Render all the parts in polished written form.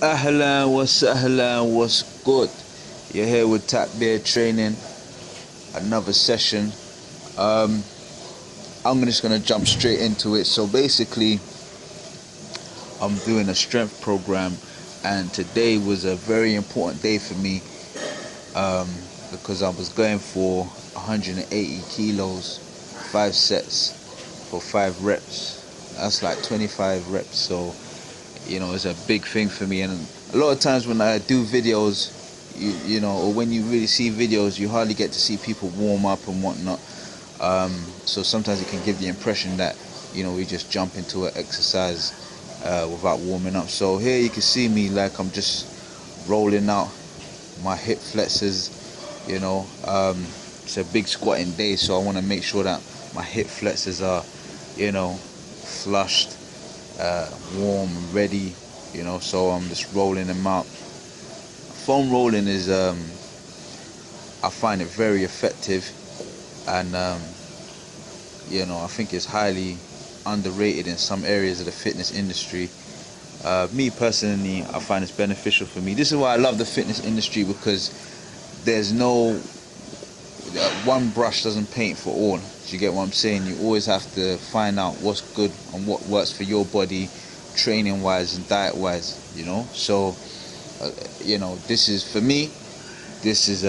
Ahlan wa sahlan, what's good? You're here with Tap Beer Training, another session. I'm just gonna jump straight into it. So basically, I'm doing a strength program, and today was a very important day for me because I was going for 180 kilos, 5 sets for 5 reps. That's like 25 reps. So it's a big thing for me. And a lot of times when I do videos, or when you really see videos, you hardly get to see people warm up and whatnot. So sometimes it can give the impression that we just jump into an exercise without warming up. So here you can see me like I'm just rolling out my hip flexors. It's a big squatting day, so I want to make sure that my hip flexors are flushed, warm, ready. So I'm just rolling them out. Foam rolling is I find it very effective, and I think it's highly underrated in some areas of the fitness industry. Me personally, I find it's beneficial for me. This is why I love the fitness industry, because there's no one brush doesn't paint for all. Do you get what I'm saying? You always have to find out what's good and what works for your body, training wise and diet wise. So this is for me. This is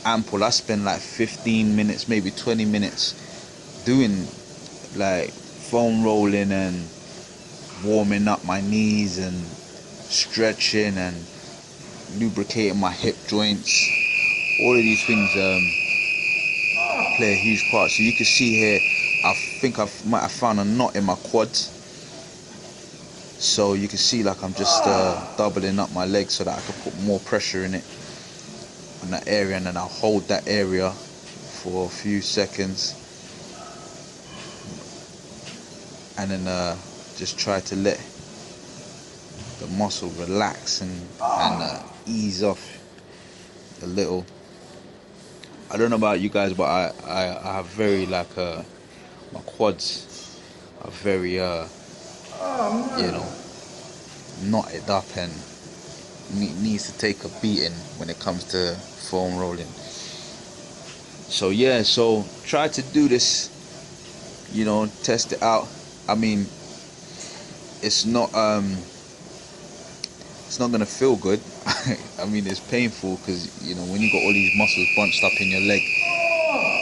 ample. I spend like 15 minutes, maybe 20 minutes doing like foam rolling and warming up my knees and stretching and lubricating my hip joints. All of these things play a huge part. So you can see here, I think I might have found a knot in my quads. So you can see like I'm just doubling up my legs so that I can put more pressure in it, on that area, and then I'll hold that area for a few seconds, and then just try to let the muscle relax and ease off a little. I don't know about you guys, but I have very my quads are very knotted up and needs to take a beating when it comes to foam rolling. So try to do this, test it out. I mean, it's not gonna feel good. I mean, it's painful because when you got all these muscles bunched up in your leg,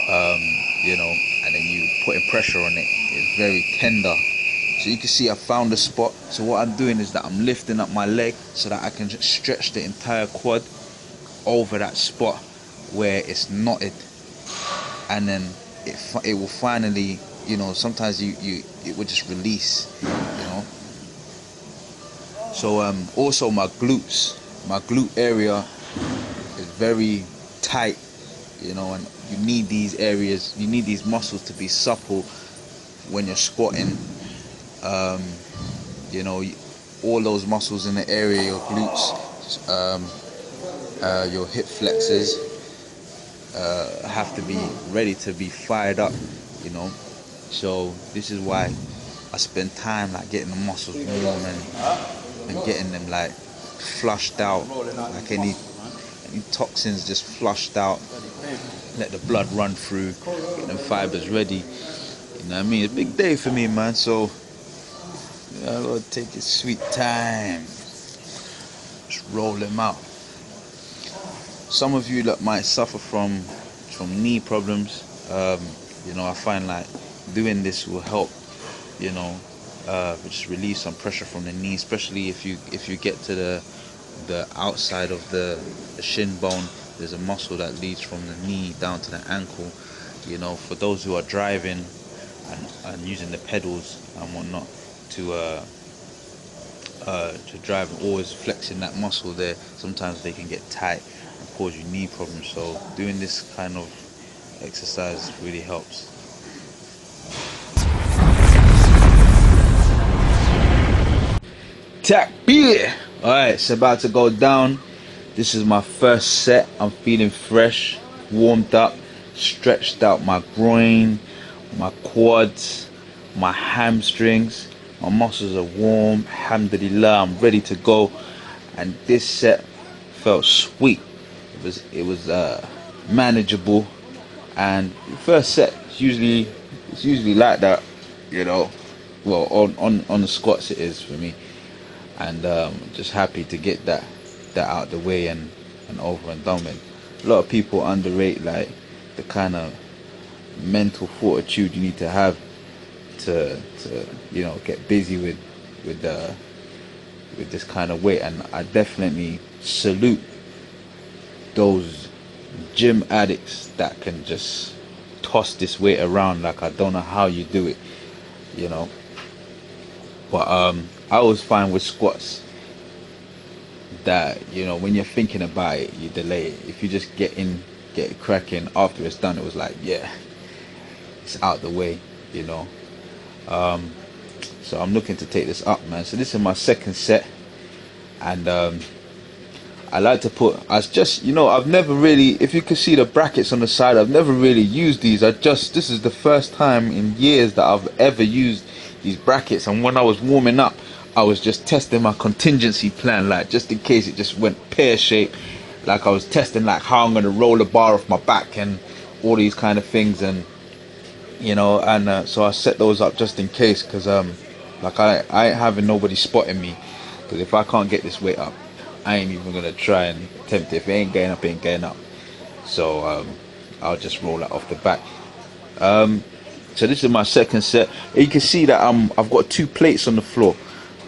and then you putting pressure on it, it's very tender. So you can see I found a spot. So what I'm doing is that I'm lifting up my leg so that I can just stretch the entire quad over that spot where it's knotted, and then it will finally, sometimes it will just release, So also my glute area is very tight, and you need these areas, you need these muscles to be supple when you're squatting. All those muscles in the area, your glutes, your hip flexors, have to be ready to be fired up, So this is why I spend time like getting the muscles warm and getting them like flushed out, like any toxins just flushed out, let the blood run through, get them fibers ready. You know what I mean? It's a big day for me, man. So I gotta take it sweet time, just roll them out. Some of you that might suffer from knee problems, I find like doing this will help, just relieve some pressure from the knee, especially if you get to the outside of the shin bone. There's a muscle that leads from the knee down to the ankle. For those who are driving and using the pedals and whatnot to drive, always flexing that muscle there. Sometimes they can get tight and cause you knee problems. So doing this kind of exercise really helps. Tap beer. All right, it's about to go down. This is my first set. I'm feeling fresh, warmed up, stretched out my groin, my quads, my hamstrings. My muscles are warm, alhamdulillah, I'm ready to go. And this set felt sweet. It was manageable. And the first set it's usually like that, you know. Well, on the squats it is for me. And just happy to get that out the way and over and done with. A lot of people underrate like the kind of mental fortitude you need to have to get busy with this kind of weight. And I definitely salute those gym addicts that can just toss this weight around. Like, I don't know how you do it, you know. But I always find with squats that, you know, when you're thinking about it, you delay it. If you just get it cracking after it's done, it was like, yeah, it's out the way, you know. So I'm looking to take this up, man. So this is my second set, and I like to put, I've never really, if you can see the brackets on the side, I've never really used these. This is the first time in years that I've ever used these brackets. And when I was warming up, I was just testing my contingency plan, like just in case it just went pear-shaped. Like I was testing like how I'm going to roll the bar off my back and all these kind of things. And so I set those up just in case, because like I ain't having nobody spotting me, because if I can't get this weight up, I ain't even gonna try and attempt it. If it ain't getting up, it ain't getting up. So I'll just roll that off the back. So this is my second set. You can see that I've got 2 plates on the floor,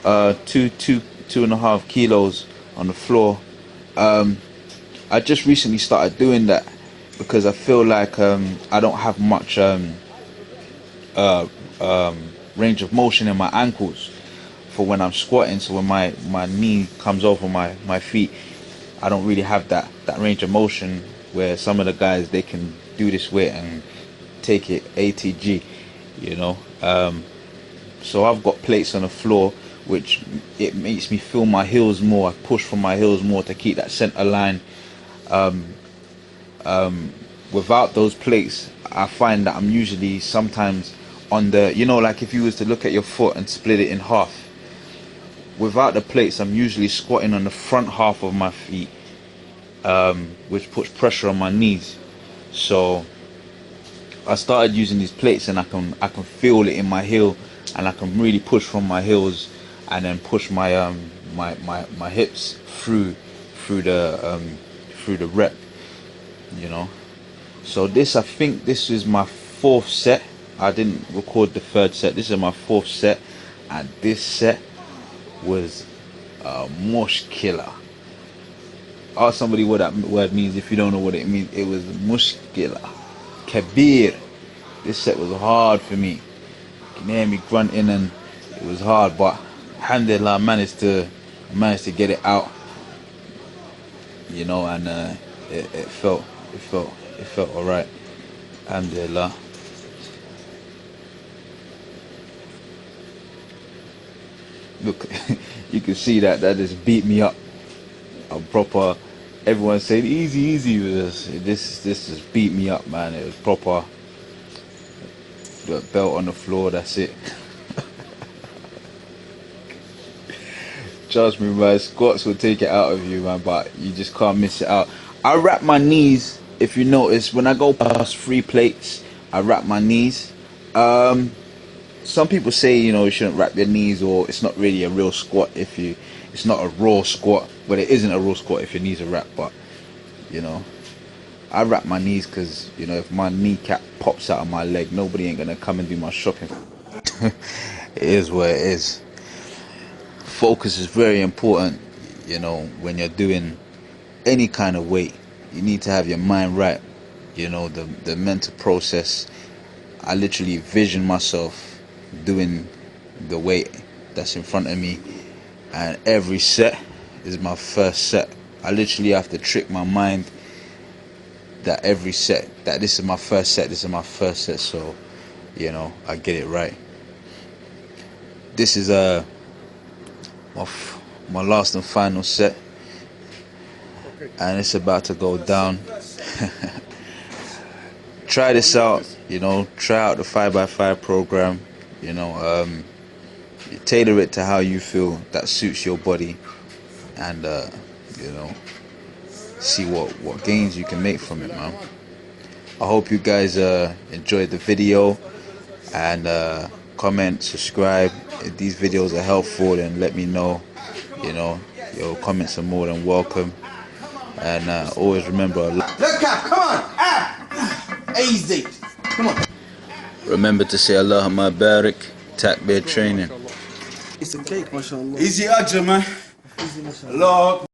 2.5 kilos on the floor. I just recently started doing that because I feel like I don't have much range of motion in my ankles for when I'm squatting. So when my knee comes over my feet, I don't really have that range of motion where some of the guys, they can do this weight and take it ATG, you know. So I've got plates on the floor, which it makes me feel my heels more. I push from my heels more to keep that center line. Without those plates, I find that I'm usually sometimes on the, like if you was to look at your foot and split it in half, without the plates, I'm usually squatting on the front half of my feet, which puts pressure on my knees. So I started using these plates, and I can feel it in my heel, and I can really push from my heels, and then push my my hips through the rep, you know. So I think this is my 4th set. I didn't record the 3rd set. This is my 4th set, and this set was mushkila. Ask somebody what that word means if you don't know what it means. It was mushkila kabir. This set was hard for me. You can hear me grunting, and it was hard, but alhamdulillah, I managed to get it out, you know. And it felt alright, alhamdulillah. Look, you can see that just beat me up. A proper, everyone said easy with this. This just beat me up, man. It was proper. The belt on the floor, that's it. Trust me, man, squats will take it out of you, man, but you just can't miss it out. I wrap my knees, if you notice, when I go past 3 plates, I wrap my knees. Some people say, you shouldn't wrap your knees, or it's not really a real squat it's not a raw squat. But it isn't a raw squat if your knees are wrapped. But, I wrap my knees because, if my kneecap pops out of my leg, nobody ain't going to come and do my shopping. It is what it is. Focus is very important, when you're doing any kind of weight. You need to have your mind right, the mental process. I literally vision myself doing the weight that's in front of me, and every set is my first set. I literally have to trick my mind that every set, that this is my first set, so I get it right. This is my last and final set, and it's about to go down. Try this out, try out the 5x5 program. You tailor it to how you feel that suits your body, and you know, see what gains you can make from it, man. I hope you guys enjoyed the video, and comment, subscribe if these videos are helpful, and let me know. You know, your comments are more than welcome, and always remember, Let's go, come on, easy, come on. remember to say Allahumma barik, takbir training. It's a cake, mashallah. Easy, Ajah, man. Easy, mashallah.